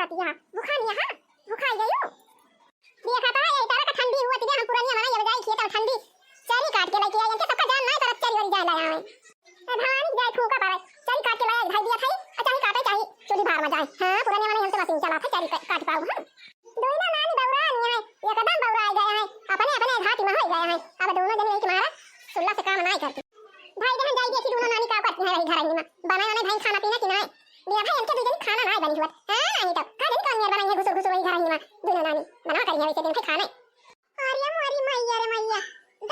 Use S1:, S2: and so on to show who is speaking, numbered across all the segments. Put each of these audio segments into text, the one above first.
S1: होती है भूखा नहीं है भूखा गयो देखा था ये तारा का ठंडी हुआ थी हम पुरानी हमारा ये बजाई खेत और ठंडी चरी काट के लेके आए इनके सबका जान नहीं तरफ चरी वाली जान लाया है भवानी जाए ठूका पावे चरी काट के लाया भाई दिया था अचानक काटे चाहिए चोरी भार में जाए हां पुराने वाले हम तो मशीन चला था चरी काट पाऊ हम दोनों नानी बौरा नहीं है एकदम बौरा आ गया है अपने अपने घाटी में हो गया है अब दोनों जने एक मारा सुल्ला से काम नहीं करते भाई बहन जाई देखी दोनों नानी का करते हैं वही घर में बनाए वाले भाई खाना पीना कि नहीं दिया भाई इनके दूसरे खाना नहीं बनी हुआ हां नहीं तो का दिन कौन बनाई है घुसर घुसर वही घर में दोनों नानी बना करी है वैसे दिन के खाने अरे मोरी मैया रे मैया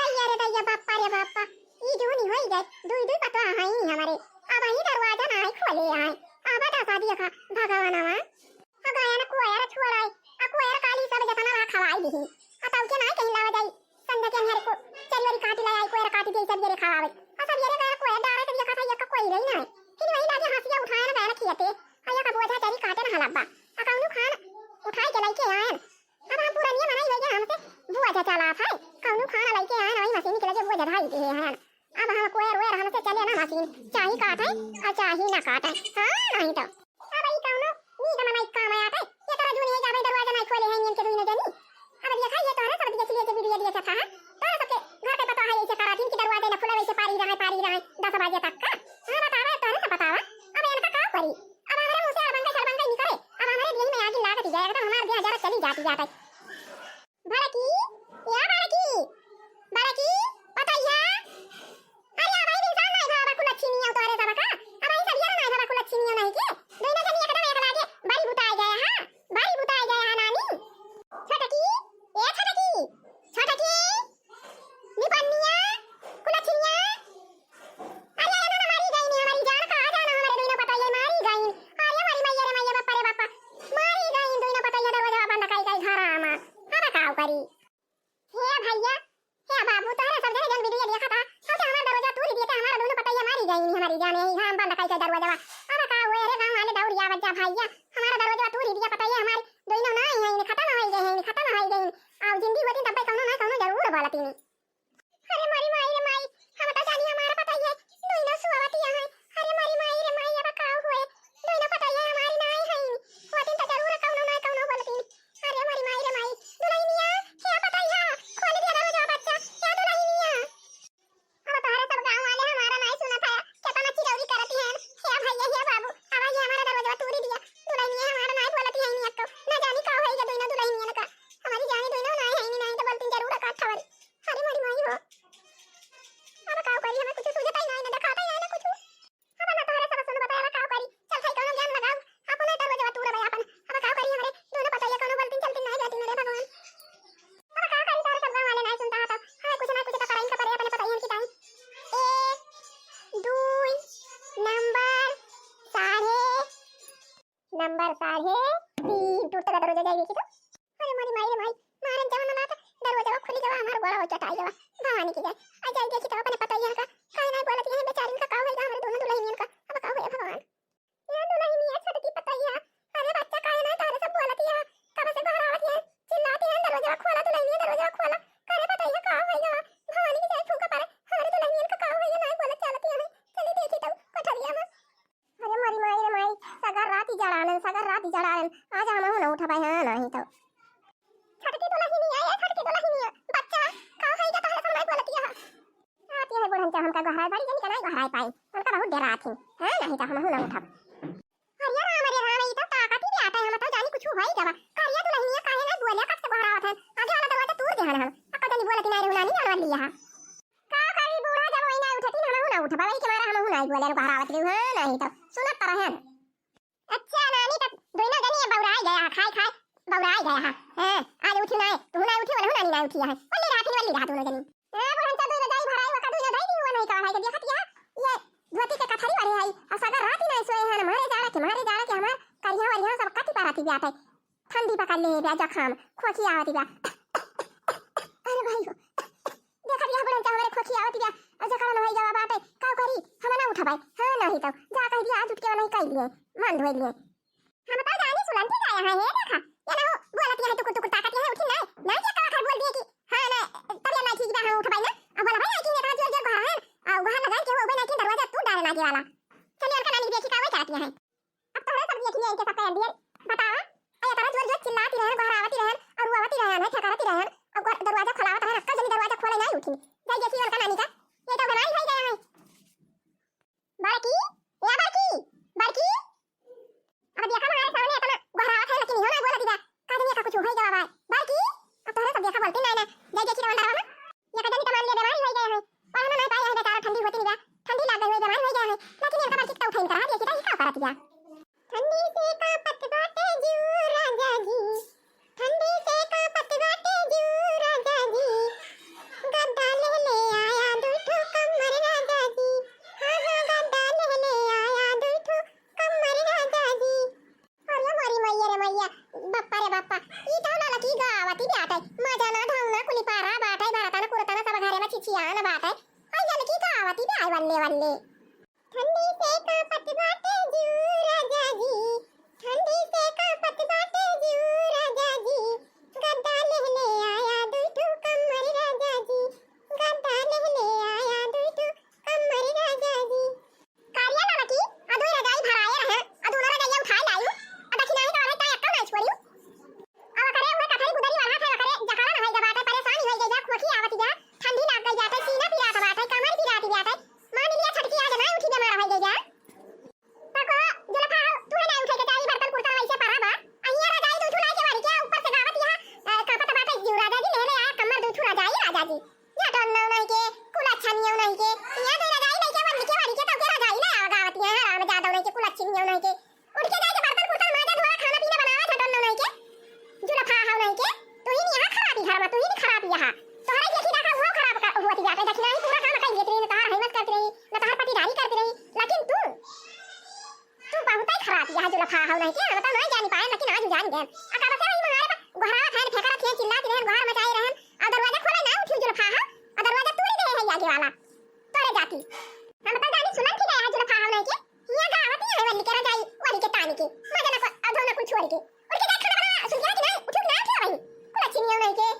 S1: दैया रे दैया बापा रे बापा ई जोनी होई गई दुई दुई पता है हमारे अब ही दरवाजा नहीं खोले है अब बता दिया का भगवान आवा अगाया ना कोया रे छोड़ा आ कोया काली सब जतना रहा खवाई दी आता के नहीं कहीं लावा जाई संध्या के हमारे को चलवरी काटी लाई कोया काटी दे सब ये खवावे आ सब ये रे कोया डारे सब ये खाता ये कोई रही ना फिर वही लागे हंसिया उठाया ना गाना खियाते आया का बोझा चरी काटे ना हलब्बा अकाउनु खान उठाई के लेके आए अब हम पूरा नहीं मनाई लगे हमसे बुआ चला था काउनु खाना लेके आए वही मशीन के लगे बुआ ढाई दे हैं अब हम कोयर वेर हमसे चले ना मशीन चाही काटे और चाही ना काटे हां नहीं तो अब ई काउनु नी का मनाई काम आते ये तरह दुनिया जावे दरवाजा नहीं खोले हैं इनके दुनिया जनी अब ये खाइए तो है सब दिए चलिए वीडियो दिए था तो सबके घर के पता है ऐसे करा दिन की दरवाजे ना खुला वैसे पारी रहे 10 बजे तक का हां बतावे तो है बतावा अब इनका का करी अब हमारे मुंह से सरबंगा निकले अब हमारे दिन में आगे लागत जाएगा तो हमारे 2000 चली जाती जाता भड़की या भड़की पता है अरे भाई इंसान नहीं था बाकुल अच्छी नहीं है तो अरे सबका अब आई सब ये नहीं था बाकुल अच्छी नहीं है नहीं के दोनों जन एकदम एक लागे बड़ी बुताई गया हां बड़ी बुताई गया है नानी छटकी ए छटकी निपन्निया कुलछिया अरे ये ना मारी गई नहीं हमारी जान कहां जाना हमारे दोनों पता ये मारी गई अरे हमारी मैया रे मैया बापा रे बापा मारी गई दोनों पता ये दरवाजा बंद काई घर आमा अब काऊ करी हे भैया हे बाबू तारे सब जने जन वीडियो देखा था अब हमारा दरवाजा तू ही दिया हमारा दोनों पता ये मारी गई नहीं हमारी जान यही हम बंद काई दरवाजा अब का हुए रे गांव वाले दौड़िया बच्चा भैया हमारा दरवाजा तू ही दिया पता ये हमारी दोनों नहीं है खत्म हो गए अब जिंदगी होती तब कौनो ना कौनो जरूर बोलती नहीं अरे मारी माई रे माई हम तो जानी हमारा पता ये दोनों सुवाती है अरे मारी माई रे माई अब का हुए दोनों पता ये हमारी नहीं है होती तो जरूर कौनो ना कौनो बोलती अरे मारी माई रे माई दुल्हनिया क्या पता है खोल दिया दरवाजा बच्चा क्या दुल्हनिया अब तारे सब गांव वाले हमारा नहीं सुना था कितना चिरौरी करती है हे भैया हे बाबू अब ये हमारा दरवाजा तोड़ दिया दुल्हनिया हमारा नहीं बोलती है नहीं अक्को ना जानी का होएगा दोनों दुल्हनिया का हमारी जानी दोनों नहीं तो बोलती जरूर का खबर अरे मारी माई हो अब का करी हमें कुछ सूझता ही नहीं ना दिखाता ही ना कुछ अब ना तारे सब सुन बताया का करी चल भाई कौन ज्ञान लगाओ अपने दरवाजा तोड़ भाई अपन अब का करी हमारे दोनों पता ये कौन बोलती चलती नहीं जाती मेरे भगवान अब का करी तारे सब गांव वाले नहीं सुनता था हमें कुछ ना कुछ तो कराई का पड़े अपने पता ही की टाइम 1 2 नंबर साढ़े 3 टूटता का दरवाजा जाएगी तो अरे मारी माई रे माई मारन जाओ ना बात दरवाजा खुली जावा हमार गोड़ा हो चटाई जावा भवानी की जाए आ जाए देखी तो अपने पता ही का काई नहीं बोलती है बेचारी का का होएगा हमारे दोनों दुल्हनियन का अब का होए भगवान ये दुल्हनिया छटकी पता ही अरे बच्चा काई नहीं तारे सब बोलती है कब से घर आवती है चिल्लाती है दरवाजा खोला दुल्हनिया दरवाजा खोला करे पता ही का होएगा भवानी की जाए फूका पारे हमारे दुल्हनियन का होएगा नहीं बोले चलती है चली देखी तो कोठरिया में अरे मारी माई रे माई सगर रात ही जड़ालन आज हम हो ना उठा भाई हां नहीं तो छटकी दुल्हनिया बच्चा का होएगा तारे सब नहीं बोलती है आती है बुढ़न हमका गहराई बड़ी जन के नहीं गहराई पाई उनका बहुत डरा थी हां नहीं तो हम हो ना उठा अरे राम ये तो ताकत ही आता है हम तो जानी कुछ होई जावा करिया दुल्हनिया काहे नहीं बोले कब से गहरावत है आगे वाला दरवाजा तोड़ दे हम अक्का जानी बोलती नहीं रहना नहीं आनवा लिया का करी बूढ़ा जब वही नहीं उठती हम हो ना उठा भाई के मारा हम हो नहीं बोले गहरावत ली हां नहीं तो सुनत पर है अच्छा नानी तक दोनों जनी बौराई गया खाई बौराई गया हां आज उठी नहीं तू नहीं उठी वाला नानी नहीं उठी है ओली रात दोनों जनी ए बुढ़न चा दोनों दाई भराई वका दोनों दाई हुआ नहीं का है देखत या ये धोती के कथरी वाली आई और सगर रात ही नहीं सोए हैं मारे जाड़ा के हमार करिया वाली सब कति पाराती जाते ठंडी पकड़ ले बे जखम खोखी आवती बा अरे भाई देखत या बुढ़न चा हमारे खोखी आवती बा और जखम न होई जावा बाटे का करी हम ना उठा भाई हां नहीं तो जा कह दिया आज उठ के नहीं कह लिए मन धोई लिए हम तो जानी सुलंती गया है ये देखा ये ना बोलती है टुकुर ताकत है उठी नहीं ये का बोल दिए कि हां ना तब ये नहीं ठीक बा उठ भाई ना अब बोला भाई कि ये जोर घर है और वहां लगा के वो बना के दरवाजा तू डालना के वाला चलिए उनका नानी देखी का वही चाहती है अब तो सब देख लिए इनके सब कह दिए बताओ या बाप्पा रे बाप्पा ई तावला लकी गावाती बाटाय माझा ना धावना कुली पारा बाटाय भारताना कुरताना सब घरे में चिचिया ना बाटाय आई या लकी गावाती बाय वल्ले वल्ले ठंडी से कापत बाटे जीव राजा जी ठंडी से कापत बाटे जीव राजा जी गद्दा लेले आया दुटू कमर राजा जी गद्दा लेले आया दुटू कमर राजा जी कार्या ना लकी अदोई रजाई भराए रहे अदोना रजाई उठाए लायू अदखिना ही तो ता अक्का मैच पड़ियो अब करे हुए कथई गुदरी वाला था करे जकाला न होई बाटे परेशानी होई जा खोखी आवती जा ठंडी लाग गई जाते सीना पिरात बाटे कमर पिराती जाते मान लिया छटकी आज ना उठी बेमार होई जा तको जुलफा तू है ना उठे के चाही बर्तन कुर्ता वैसे पराबा अहिया रजाई दूठू लाई के वारी के ऊपर से गावत यहां कापत बाटे जीव राजा जी लेले आया कमर दूठू रजाई राजा जी या तो न नहीं के कुल अच्छा नहीं नहीं के यहां तो रजाई नहीं के वारी के तो के रजाई ना गावत यहां राम जादव नहीं के कुल अच्छी नहीं नहीं के उठ के जाके बर्तन कुर्ता माजा धोआ खाना पीना बनावा छटन नहीं के जुलफा हाव नहीं के तू ही यहां खराबी घर में तू ही खराबी यहां तोहरे देखी ना वो खराब कर हुआ थी जाके देखना ही पूरा काम कर लेती रही तहार हिम्मत करती रही न तहार पटीदारी करती रही लेकिन तू बहुत ही खराब यहां जुलफा हाव नहीं के बता नहीं जानी पाए लेकिन आज जान गए अका बसे वही हमारे घरा फैन फेंका रखे चिल्लाती रहे घर मचाई रहे और दरवाजा खोले ना उठी जुलफा हाव और दरवाजा तोड़ दे है आगे वाला तोरे जाती हम बता जानी सुनन की गया जुलफा हाव नहीं के यहां गावती है वाली के रजाई वाली के तानी के मजा ना अधो ना कुछ छोड़ के उठ के देख खाना बना सुन के नहीं उठ ना के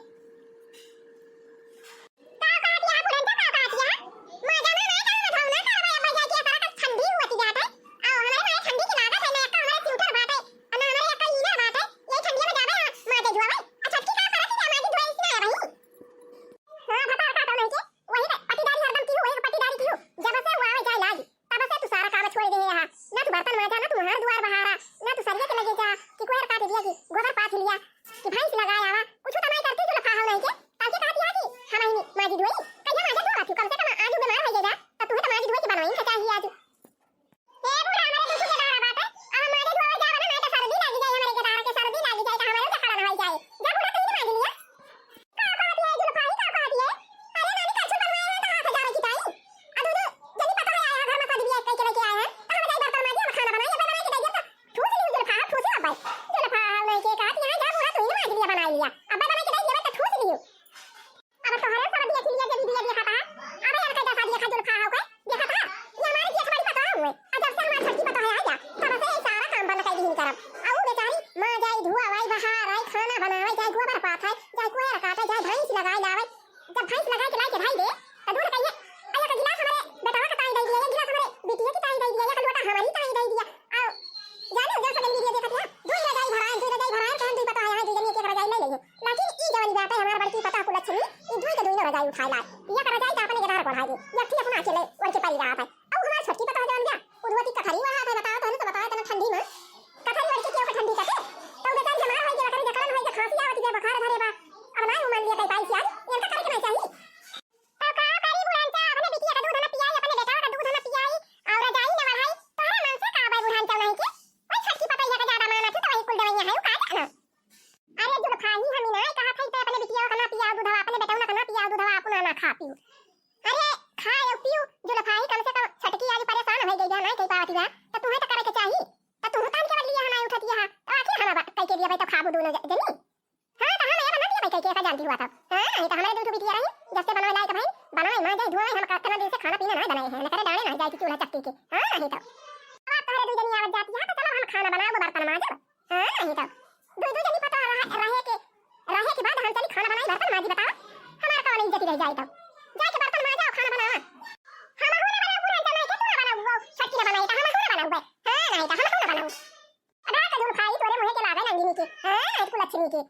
S1: वही कुल अच्छी नहीं के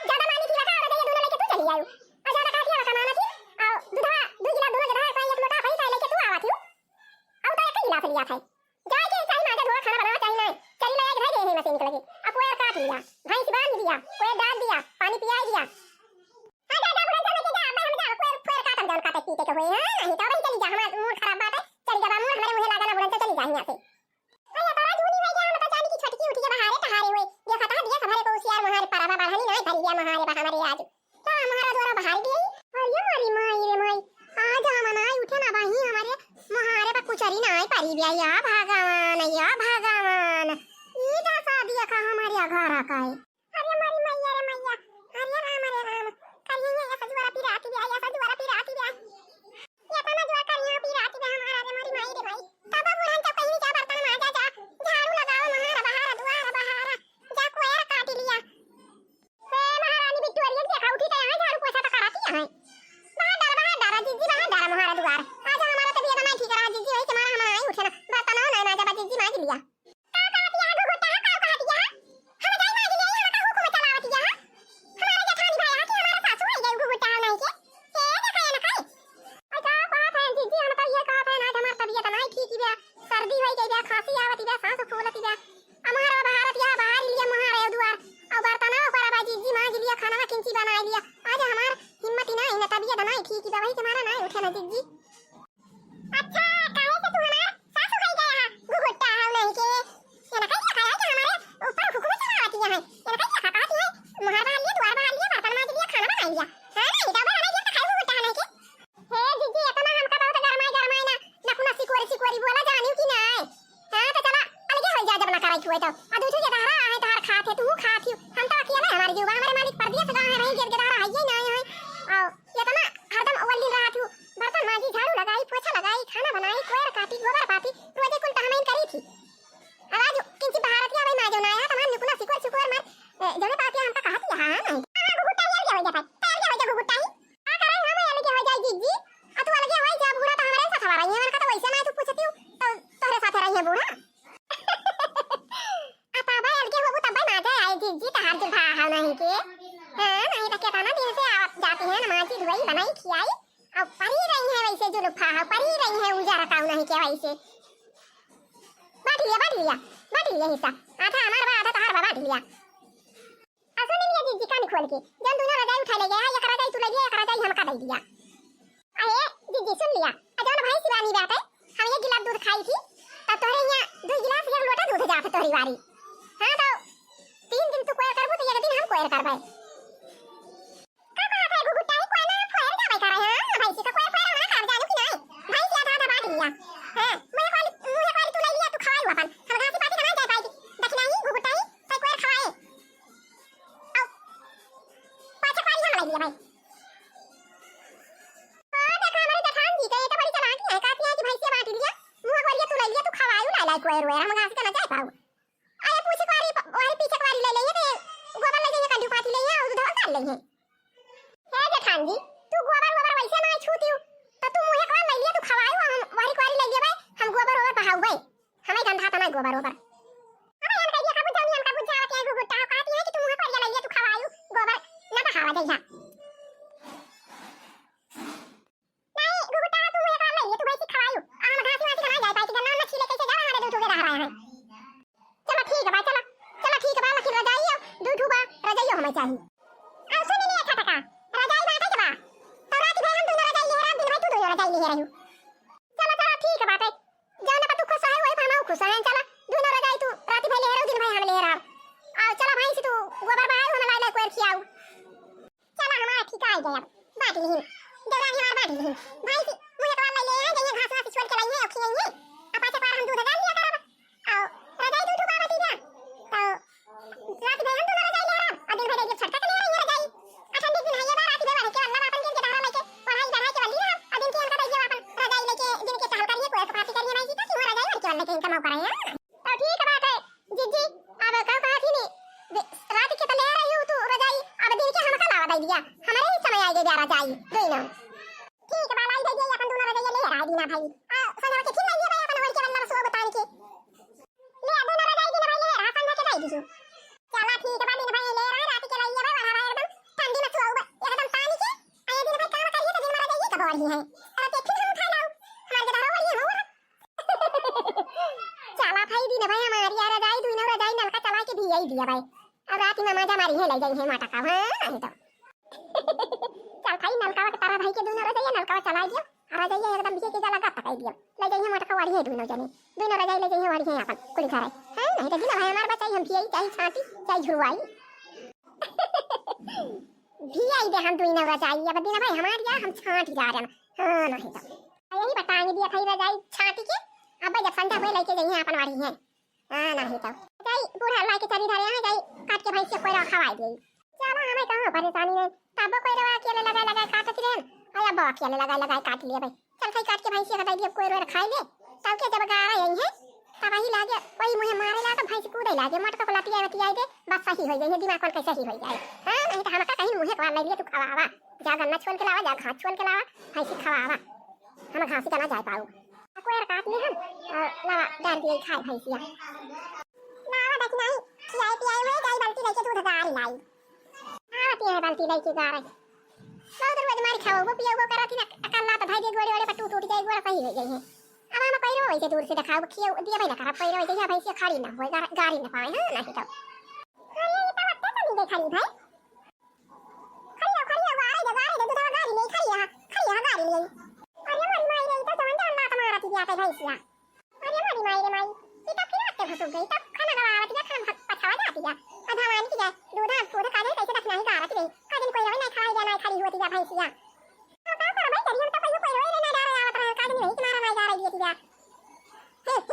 S1: ज्यादा मानी की लगा और ये दोनों लेके तू चली आयो और ज्यादा काटी और कमाना थी लिया, भैंस बांध दिया, कोई डाल दिया, पानी पिया दिया। हां जा बुढ़ा चल के जा, अब हम जा कोई फेर काटम जान काटे पीते के होई। हां नहीं तो वही चली जा, हमारा मूड खराब बात है, चली जा मूड हमारे मुंह लगा ना बुढ़ा चली जा यहां से। अरे तारा धूनी भाई जा, हम तो जानी की छटकी उठी के बहारे टहारे हुए, देखा था दिया हमारे को उसियार महारे परावा बढ़ानी नहीं भरी गया महारे बा हमारे आज तो हमारा द्वारा बहार दिए। और ये हमारी माई रे माई आज हम नाई उठे ना भाई हमारे महारे पर कुचरी नाई परी बिया या भगवान ई दशा दिया का हमारे घर का है। अरे हमारी मैया रे मैया, अरे राम करिए ये सजवारा पी राती बिया, या सजवारा पी राती बिया, या तना जो करिए पी राती बिया हमारा रे हमारी माई रे माई। तब बुढ़न तो कहीं जा बर्तन माजा जा, झाड़ू लगाओ महारा बहारा द्वार बहारा जा कोयर काट लिया। हे महारानी विक्टोरिया देखा उठी तो यहां झाड़ू पोछा तो कराती है। बाहर जीजी बाहर महारा द्वार आज हमारा तबीयत नहीं ठीक रहा जीजी, वही तुम्हारा हम नहीं उठे ना बर्तन ना माजा बा जीजी माज लिया। बांट लिया हिस्सा आधा हमारा बा आधा तहार बा बांट लिया। असो नहीं लिया जीजी कान खोल के जन दोनों रजाई उठा ले गया, एक रजाई तू ले गया, एक रजाई हम का दे दिया। अरे जीजी सुन लिया, अजन भाई शिवानी बात है, हम एक गिलास दूध खाई थी तब तोरे यहां 2 गिलास एक लोटा दूध जात तोरी वारी। हां तो 3 दिन तू कोयर करबो तो एक दिन हम कोयर करबै। का बात है गुगुटाई कोई ना कोयर जाबै करे। हां भाई से कोयर कोयर ना कर जानो कि नहीं भाई से आधा आधा बांट लिया। हां मुझे वाली तू ले लिया, तू खवाई अपन हम घासी पाती ना जाए पाई देखना ही गुगुटाई तो कोयर खवाए आओ पाछे पारी हम ले लिया भाई। कोयर वेर हम घास के ना जाए पाऊ। अरे पूछे वारी पीछे वारी ले लेंगे तो गोबर ले जाइए, कंडू पाती ले जाइए और दूध डाल लेंगे। हे जेठान जी तू गोबर वैसे ना छूती तो तू मुझे कौन ले लिया, तू खवायो हम वारी वारी ले लिया भाई, हम गोबर ओवर बहाऊ भाई, हमें गंधा तना गोबर ओवर। अबे हम कहिए का बुझानी, हम का बुझावत है गुगुटा कहती है कि तू मुझे पर ले लिया, तू खवायो गोबर ना बहावा दे जा। नहीं गुगुटा तू मुझे कौन ले लिया, तू भाई से खवायो हम घास वासी ना जाए पाई, गन्ना मछली लेके जा हमारे दूध उगे रहा है। चलो ठीक है भाई, चलो ठीक है भाई, लेकिन रजाई दूध हुआ रजाई हमें चाहिए। अब सुन लिए खटका रजाई बात है जबा तो रात भर हम दोनों रजाई ले रहा, दिन भाई तू दोनों रजाई ले रही। चलो ठीक है बात है, जाने पर तू खुश है वही हम खुश हैं। चलो दोनों रजाई तू रात भर ले रहा, दिन भाई हम ले रहा। आओ चलो भाई से तू गोबर बहाओ हम ला कोई खियाओ। चलो हमारा ठीक आ गया, बात नहीं देवरानी हमार बात नहीं भाई से मुझे तो ले ले जाइए, घास वास छोड़ के लाइए और खियाइए अब पाछे पार हम दूध डाल लिया करब। आओ रजाई दूध बाबा दीजा तो रात भर हम दोनों रजाई ले रहा और दिन भर एक छटका ले रही रजाई। ठंडी दिन है ये रात भर के अल्लाह अपन के धारा लेके पढ़ाई बढ़ाई के वाली और दिन के अंदर ये अपन रजाई लेके दिन के टहल करिए, कोई पार्टी करिए नहीं जीता कि रजाई लेके वाले के इनकम कराए। तो ठीक है बात है जीजी, अब का कहा थी नहीं रात के तो ले रही हूं तू रजाई, अब दिन के हम का लावा दे दिया, हमारे ही समय आ गया रजाई दोनों। ठीक है बाबा दे दिया अपन दोनों रजाई ले रहा दीना भाई सना के ठीक लगी भाई अपन होल के बंदा सो बतान के ले दोनों रजाई दिन भाई ले रहा सना के दे दीजो। चला ठीक है भाई दिन भाई ले रहा रात के लाइए भाई हमारा एकदम ठंडी में सुओ एकदम पानी के आए दिन भाई काम करिए तो दिन मारा जाइए कब और ही है अरे फिर हम खा लाओ हमारे के धारा वाली हो। चला भाई दिन भाई हमारी यार रजाई दोनों रजाई नलका चला के दिया ही दिया भाई। नवरात्रि में मजा मारी है ले जाई है माटा का हां नहीं तो चल भाई नलकावा के तारा भाई के दोनों रजाई नलकावा चला दियो आ जाइए एकदम बीचे के लगा पकाई दियो ले जाइए माटा का वाड़ी है दोनों रजाई ले जाइए वाड़ी है अपन कुल घर है नहीं तो दिन भाई हमारे बचाई हम भी चाहिए छाती चाहिए झुरवाई भी आई दे हम दोनों रजाई अब दिन भाई हमारी या हम छांट जा रहे हैं हां नहीं तो यही बताएंगे दिया खाई रजाई छाती के अब जब संध्या हुए लेके जाइए अपन वाड़ी है हां नहीं तो जाई बूढ़ा लाई के चली धरे हैं जाई काट के भैंस कोई खवाई दे चलो हमें कहां परेशानी है तब कोई रवा अकेले लगा काटत रहे आया बा अकेले लगा काट लिया भाई चल खाई काट के भैंस हटाई दिया कोई रो खाई ले तब के जब गारा यही है तब ही लागे कोई मुझे मारे ला तो भैंस कूदे लागे मटका को लटिया दे बस सही हो जाए दिमाग कौन कैसे ही हो जाए हां नहीं तो हमका कहीं मुझे खवा ले लिया तू खवावा जा गन्ना छोल के लावा जा घास छोल के लावा भैंस खवावा हम घास ही ना जा पाऊ कोई काट ले हम लावा डाल दिए खाए भैंसिया लावा देख नहीं खियाई पियाई में जाई बाल्टी लेके दूध गारी लाई आती है बाल्टी लेके गारी बहुत रोज मारी खाओ वो पियो वो करती ना अकल्ला तो भाई दे गोड़े वाले पर टूट जाए गोड़ा सही हो गई है अब हम कोई रो ऐसे दूर से दिखाओ खियो दिया भाई ना खराब कोई रो ऐसे भैंसिया खाड़ी ना होए गाड़ी ना पाए हां नहीं तो अरे ये तो वक्त तो नहीं देखा भाई खरिया गाड़ी दे दूध गाड़ी नहीं खरिया गाड़ी ले अरे मरी माई रे तो समझ अल्लाह तुम्हारा दिया है भैंसिया अरे मरी माई रे माई ये तो फिर आते फंस गई तब खाना गवावत या खाना पछावा जाती है अधावान की जाए दूध दूध काजे कैसे रखना ही गारत रे काजन कोई रवे ना खाई जाना खाली होती जा भैंसिया तो का कर भाई जरियम तो कोई रोए ना डारे आवत रहा काजन नहीं तुम्हारा माई गारा दिए दिया रुक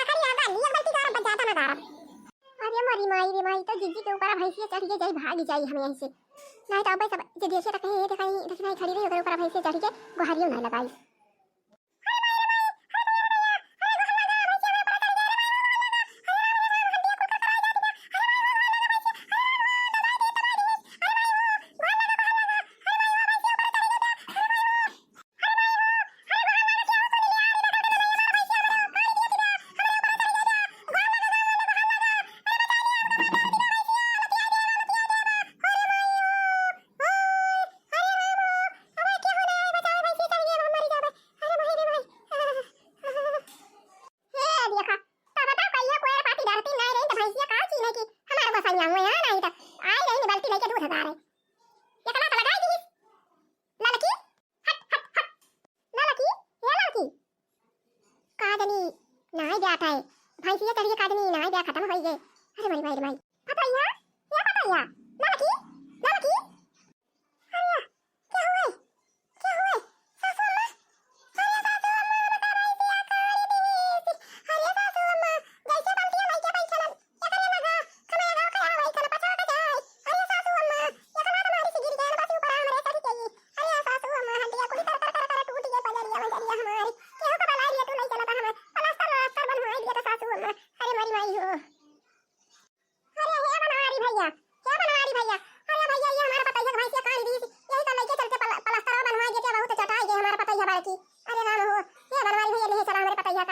S1: खरिया गाली एक बाल्टी गारा बजाता ना गारा अरे मरी माई रे माई तो जिज्जी के ऊपर भैंसिया चढ़ के जाई भागी जाई हमें ऐसे नहीं तो अब सब जे देश तक है देखा खड़ी रही ऊपर भैंसिया चढ़ के गुहारियों ना लगाई नहीं जाता है भैंसिया चढ़िए काटनी नहीं जा खत्म हो गए अरे मरी माई माई पतैया लड़की अरे क्या हुआ सासू अम्मा अरे सासू अम्मा बता भैंसिया काट दी अरे सासू अम्मा जैसे बंटिया नहीं के पैसा या करे लगा खमे लगा का वही कर पचा का जाए अरे सासू अम्मा या कना तुम्हारी से गिर गया बस ऊपर हमरे सही चाहिए अरे सासू अम्मा हंडिया कुली कर टूट गई पजरिया हमारी केहू का बलाई लिया तू नहीं चला हमें प्लास्टर बनवाई दिया तो सासू अम्मा अरे मरी माई हो अरे हे बनवारी भैया अरे भैया ये हमारा पता है भैंसिया काट दी यही तो लेके चलते प्लास्टर बनवाई देते बहुत चटाई गए हमारा पता है बाकी अरे राम हो ये बनवारी भैया ले चला हमारे पता है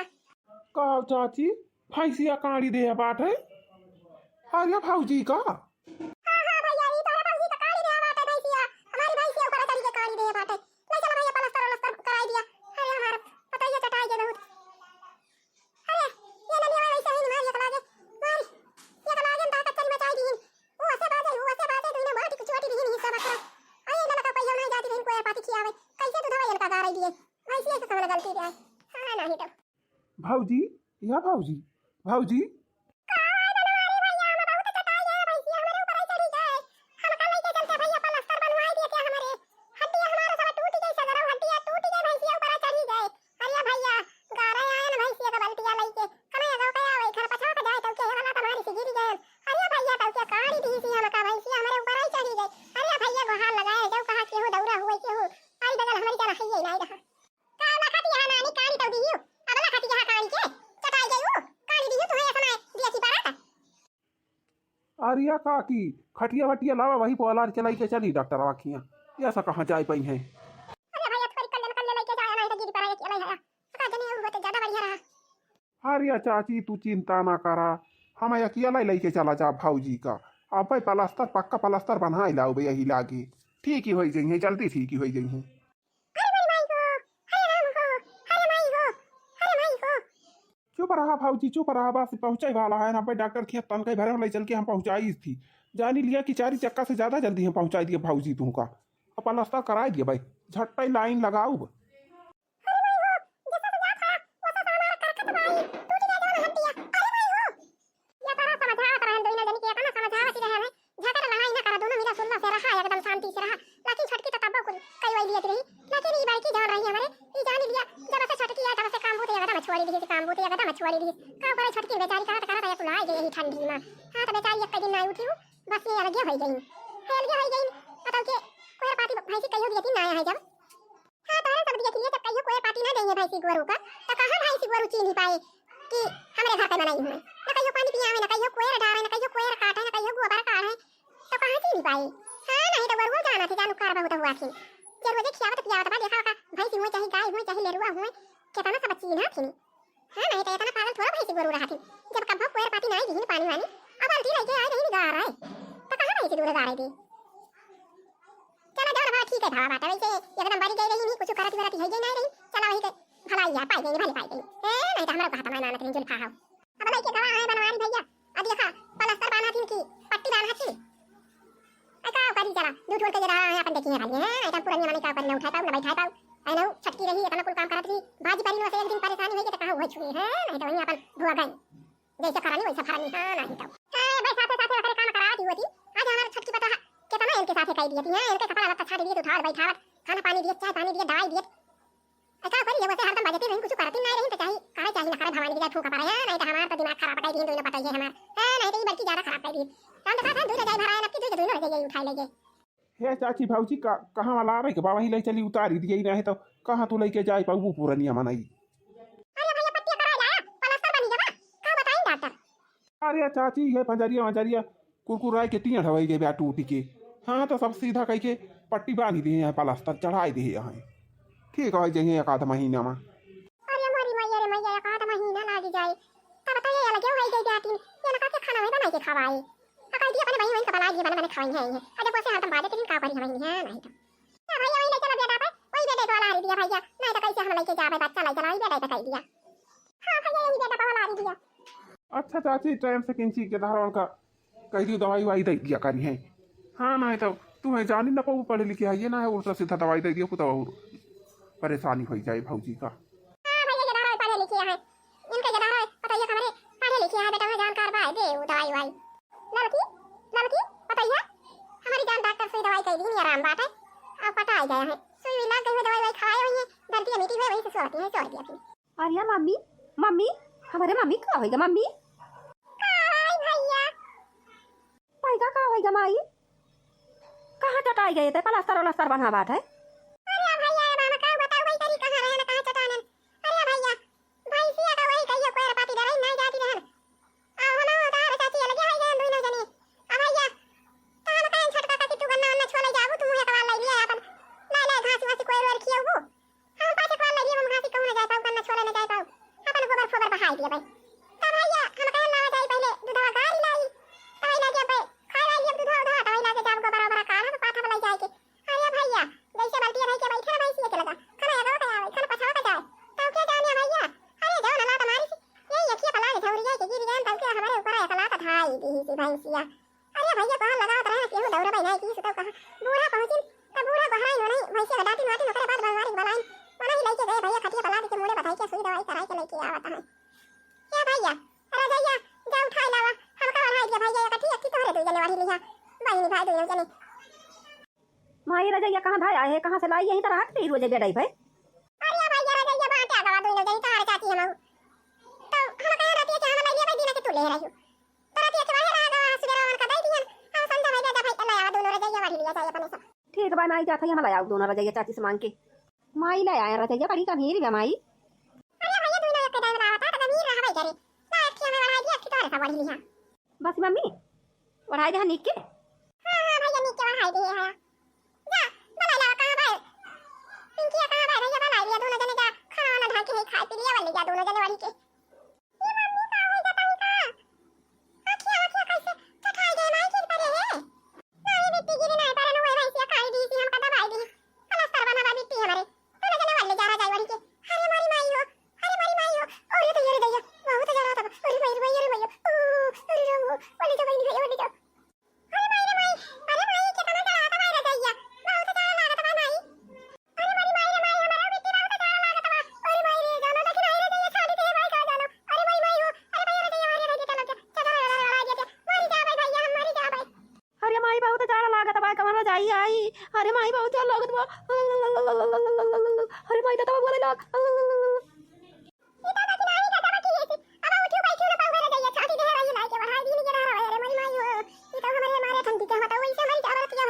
S2: का चाची भैंसिया काड़ी दे बात है अरे भौजी का
S1: हां भैया ये तो भौजी का काड़ी दे बात है भैंसिया हमारी भैंसिया ऊपर चढ़ के काड़ी दे बात है ले चलो भैया प्लास्टर कराई दिया अरे हमारा पता है चटाई गए बहुत अरे ये नहीं हमारे वैसे ही मार ये कलागे ये कलागे ता कच्ची मचाई दी वो से बाजे दुनिया बहुत कुछ छोटी दी हिस्सा बकरा अरे ना लगा पैसा नहीं जाती दिन कोई पाती खियावे कैसे दूध भैया का गारा दिए वैसे से समझ गलती है हां नहीं तो
S2: भौजी या भौजी अरिया काकी खटिया वटिया लावा वही पोलार चलाई के चली डॉक्टर आखियां ऐसा कहाँ जाए पाई है
S1: अरे भैया थोड़ी कल लेके जाया नहीं तो गिरी पर आया है पता नहीं हुआ तो ज्यादा बढ़िया रहा
S2: अरिया चाची तू चिंता ना करा हम अकेला ही लेके चला जा भौजी का अब भाई प्लास्टर पक्का प्लास्टर बना ही लाओ यही लागे ठीक ही हो जाइए जल्दी ठीक ही हो जाइए चुप चुप रहा भाऊजी चुप रहा, बस पहुंचे वाला है ना भाई। डॉक्टर खेत तन के भरे ले चल के हम पहुंचाई थी, जानी लिया कि 4 चक्का से ज्यादा जल्दी हम पहुंचा दिए भाऊजी तू का। अब पलस्तर करा दिए भाई, झट्टा लाइन लगाऊ।
S1: ठंडी में हाँ तो बेचारी एक दिन ना उठी बस ये अलग हो गई है अलग हो गई मतलब के कोई पार्टी भैंसी कहियो दिया ना है जब हाँ तो सब दिया कि जब कहियो कोई पार्टी ना देंगे भैंसी गोरू का तो कहां भैंसी गोरू चीन ही पाए कि हमरे घर पे बनाई हुई ना कहियो पानी पियावे ना कहियो कोई डाले ना कहियो कोई काटे ना कहियो गोबर काटे तो कहां चीन ही पाए। हां नहीं तो गोरू जाना थी जानू कार बहुत हुआ थी जब रोजे खियावत पियावत बा देखा का भैंसी हुई चाहे गाय हुई चाहे लेरुआ हुई कितना सब चीन थी। हां नहीं तो इतना पागल थोड़ा भैंसी गोरू रहा थी जब कब कोई पार्टी ना दी पानी वानी अब आंटी लेके आए नहीं गा रहा है तो कहां भैंसी दूर गा रही थी। चला जाओ ना ठीक है भावा बात वैसे एकदम बारी गई रही नहीं कुछ करती वरती है गई नहीं रही चला वही के भलाई है पाई गई भली पाई गई ए नहीं तो हमरा कहा था मैं नाना जुल्फा हां अब भाई के गवा है बनवारी भैया अब देखा पलस्तर बांधा थी की पट्टी बांधा थी का करी चला दूध छोड़ के जरा अपन देखिए खाली है नहीं तो पुरानी वाली का करने उठा पाऊ ना बैठा पाऊ आई नो छटकी रही इतना कुल काम करत थी बाजी पारी में से एक दिन परेशानी हुई तो कहा हुई छुई है नहीं तो वहीं अपन धुआ गई जैसे करानी वैसा करानी हां नहीं तो हां भाई साथे साथे अपने काम कराती हुई थी आज हमारा छटकी पता कितना इनके साथे कह दिया थी हां इनके कपड़ा लत्ता छाड़ दिए तो उठा बैठावत खाना पानी दिए चाय पानी दिए दवाई दिए ऐसा करी जब से हरदम बजती रही कुछ करती नहीं रही तो चाहिए काहे चाहिए ना करे भवानी की फूका पड़ा है नहीं तो हमारा तो दिमाग खराब कर दी दोनों पता है हमारा हां नहीं तो बल्कि ज्यादा खराब कर दी हम तो कहते दूध जाए भराए नक्की दूध दोनों रह उठा लेंगे।
S2: हे चाची भाऊजी का कहाँ वाला आ रही के बाबा ही ले चली उतारी दिए ही नहीं तो कहाँ तू लेके जाए पाऊ पूरा नियम नहीं।
S1: अरे भैया पट्टी करा लाया पलस्तर बनी जमा का बताएं डॉक्टर।
S2: अरे चाची ये पंजरिया मंजरिया कुरकुराई के 3 ढवाई गए ब्या टूटी के। हाँ तो सब सीधा कह के पट्टी बांधी दिए हैं पलस्तर चढ़ाई दिए यहाँ ठीक है जाइए 1 महीना में।
S1: अरे मोरी मैया रे मैया 1 महीना लाग जाए तब बताइए अलग हो गई जाती ये ना का खाना में बना के खवाए अकाई दिए अपने भाई वहीं का बना दिए बना खाई है अरे कैसे हरदम बाजे दिन का करी हम नहीं है नहीं तो क्या भैया वहीं ले चला बेटा पे वही बेटे को ला दिया भैया नहीं तो कैसे हम लेके जावे बच्चा ले चला बेटा कह दिया हां भैया यही बेटा को ला दिया।
S2: अच्छा चाची टाइम से किंची के धारा का कह दी दवाई वाई दे दिया करी है। हाँ नहीं तो तू है जानी ना पाऊ पढ़े लिखे आइए ना है उल्टा सीधा दवाई दे दियो तो परेशानी हो जाए भाऊजी का।
S1: हां भैया के धारा पढ़े लिखे हैं इनके के धारा पता ये हमारे पढ़े लिखे हैं बेटा में जानकार भाई दे दवाई वाई लड़की बताइए हमारी जान डॉक्टर से दवाई कह दी नहीं आराम बात है अब पता आ गया है सुई लग गई दवाई वाई खाए हुई है धरती मीठी हुई वहीं से सोती है छोड़ दिया।
S3: अरे मम्मी मम्मी हमारे मम्मी का होएगा मम्मी
S1: हाय भैया
S3: पैसा का होएगा माई कहाँ चटाई गए थे पलस्तर बना बात है।
S1: अरे भैया मामा का बताओ वही करी कहां रहे ना कहां चटाने अरे भैया भैंसिया का वही कहियो कोई पाती डराई नहीं जाती रहन आ ना तार चाची लगे है जान दुनो जनी आ भैया तान का छटका का तू गन्ना न छोले जाबू तू मुहे कवाल ले लिया अपन ले घास वासी कोई और खियो वो हम पाछे कवाल ले हम घासी कहू न जाय पाऊ गन्ना छोले न जाय पाऊ अपन गोबर फोबर बहाई दिया भाई तब भैया हम कहन ना जाय पहले दूधवा गाड़ी लाई तब ना के पे खाई लाई दूधवा दूधवा तब ना के जाब गोबर बरा काढ़ा पाथा बलाई जाय के अरे भैया जैसे बाल्टी रह के बैठा भैंसी के लगा खाना आगा का आवे खाना पछावा का जाए तब क्या जाने भैया अरे जाओ ना लात मारी ये यखिया पला झौरी जाए के गिर जान तब के हमारे ऊपर एक लात धाई दी सी भैंसिया अरे भैया कहां लगा रहा केहू दौड़ा भाई नहीं की सुतो कहां बूढ़ा पहुंचिन तब बूढ़ा को हाई नहीं भैंसिया का डाटी माटी नकरे बाद भगवान बलाइन मना ही लेके गए भैया खटिया पला के मोड़े बताई के सुई दवाई कराई के लेके आवत है क्या भैया अरे भैया जा उठाई लावा हम का हाई दिया भैया कठी अक्की तोरे दो जने वाली लिया बहिनी भाई दो जने
S3: माई रजैया कहाँ धाय आए है कहाँ से लाई यहीं तरह हट रोजे बेड़ाई भाई।
S1: अरे भैया रजैया बाटे आगा दो जने तार चाची हम तो हम कह रहती है कि हम ले भाई दिन के तू ले रही तो रहती है कि बाहर आगा सुबह वन का दई दिया हम संध्या भाई दादा भाई अल्लाह आवा दोनों रजैया वाली लिया चाहिए अपने से
S3: ठीक भाई माई जाता हम लाया दोनों रजैया चाची से मांग के माई ले आया रजैया बड़ी कमीर है माई।
S1: अरे भैया दोनों एक टाइम आवता तो कमीर रहा भाई करे ना अच्छी हमें वाला दिया कि तोरे सब वाली लिया
S3: बस मम्मी बढ़ाई जहाँ निक के
S1: हां भैया नीचे वाला हाई दिए है जा बना ला कहां भाई पिंकी कहां भाई भैया बना लिया दोनों जने जा खाना वाला ढाके ही खा पी लिया वाली जा दोनों जने वाली के ये मम्मी का होई जाता ही का आखिया कैसे चटाई गए माई के परे है नहीं मिट्टी गिरी नहीं पर नो भैंसिया खाई दी सी हम कदा भाई दी पलस्तर बना बा मिट्टी हमारे दोनों जने वाले जा रहा जाई वाली के अरे मारी माई हो और ये तो ये दैया बहुत
S3: काय कमर जाई आई अरे माई बहुत लगत बा अरे माई दादा बोले लग
S1: इता का किनारी का दबा की ऐसी अब उठियो बैठियो ना पाऊ गया छाती दे रही लाइक बढ़ाई दी नहीं रहा अरे मरी माई हो इता हमारे मारे ठंडी का होता वही से मरी जा रहा है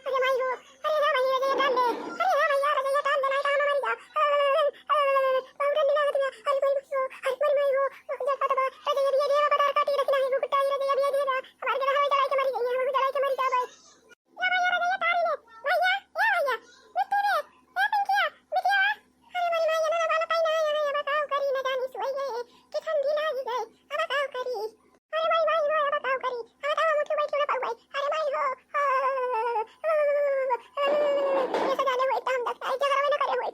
S1: अरे माई हो अरे ना भाई ये डाल दे अरे ना भैया रे ये डाल दे नहीं तो हम मर जा पाऊ ठंडी लागत है अरे कोई हो अरे मरी माई हो देखा तो रे ये बता काटी रखना है गुट्टा ये दे ये दे हमारे जगह हवाई जलाई के मरी गई है हवाई जलाई के मरी जा भाई या भैया रे ये तारी ने भैया या भैया मिट्टी रे ए पिंकिया मिटिया अरे मरी माई ना वाला पाई ना ये बताओ करी ना जानी सोई गए कि ठंडी लागी गई अब बताओ करी अरे माई माई हो अब बताओ करी अब बताओ मुझे बैठ ना पाऊ भाई अरे माई हो ये सजाने हुए काम तक आई जगह में ना करे हुए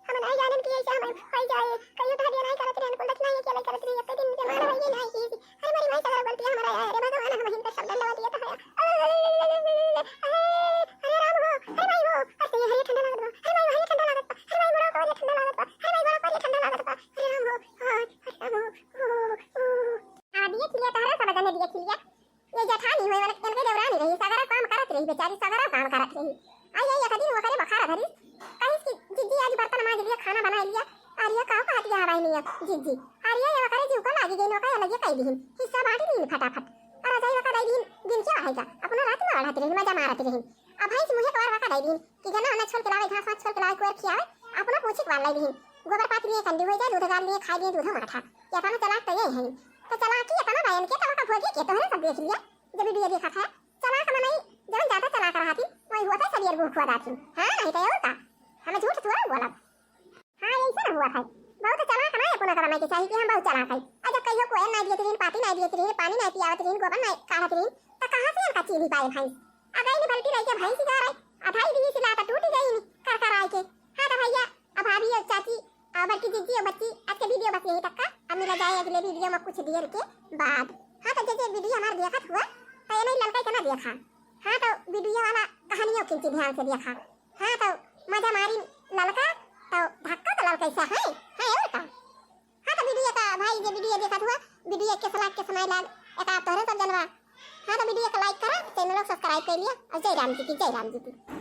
S1: हम नहीं जाने कि ऐसा हम होई जाए कहीं तो दिया नहीं करत रहन को लखना ये केले करत रही है दिन के मारा ये नहीं की अरे मेरी भाई सगर बोलती है हमारा अरे भगवान हम हिंद का शब्द लगा दिया तो है अरे राम हो अरे भाई हो अरे ये हरी ठंडा लगत अरे भाई हरी ठंडा लगत अरे भाई बड़ा को ठंडा लगत अरे भाई बड़ा को ठंडा लगत अरे राम हो हां राम हो आ दिए खिलिया तारा सब जने दिए खिलिया ये जठानी होय वाला इनके देवरानी रही सगरा काम करत रही बेचारी सगरा काम करत रही आई ये कदी वो करे बखारा धरी कहीं की जिज्जी आज बर्तन मांज लिया खाना बना लिया आर्या का हाथ या हवाई लिया जिज्जी आर्या ये करे जीव को लागी गई नो का लगे कई दिन हिस्सा बांटी दिन फटाफट और जाई वका दाई दिन क्या है जा अपना रात में बढ़ाते रही मजा मारते रही अब भाई मुझे कवर वका दाई दिन कि जना ना छोड़ के लावे घास वास छोड़ के लावे कोर खियावे अपना पूछी वाल लाई दिन गोबर पात लिए कंडी हो जाए दूध गाल लिए खाई लिए दूध माठा या पाना चला तो ये है तो चला की अपना बयान के तवा का भोगी के तो है सब देख लिया जब वीडियो देखा था चला का नहीं जब ज्यादा चला कर रहा थी वही हुआ था सबियर गुड़ खुआ दाती हां नहीं तो और का हमें झूठ थोड़ा बोला हां ऐसा ना हुआ था बहुत चला कर है अपना करना के चाहिए कि हम बहुत चला है अगर कहियो कोई ना दिए तीन पाती ना दिए तीन पानी नहीं पियावत तीन गोबर नहीं काढ़त तीन तो कहां से का चीनी पाए भाई अगर नहीं बल्टी रह के भाई सिखा रहे अधाई दी सिला तो टूट गई कर कर आए के हां तो भैया अब भाभी और चाची और बच्ची जिज्जी और बच्ची आज के वीडियो बस यही तक का अब मिला जाए अगले वीडियो में कुछ देर के बाद हां तो जैसे वीडियो हमारा देखा हुआ तो ये नहीं लड़का के ना देखा हां तो वीडियो वाला कहानियों की ध्यान से देखा हां तो मजा मारी लड़का तो धक्का तो लड़का ऐसा है और का हां तो वीडियो का भाई ये वीडियो देखा हुआ वीडियो के सलाह के समय लाग एक आप तोरे सब जनवा हां तो वीडियो को लाइक करा चैनल को सब्सक्राइब कर लिया और जय राम जी की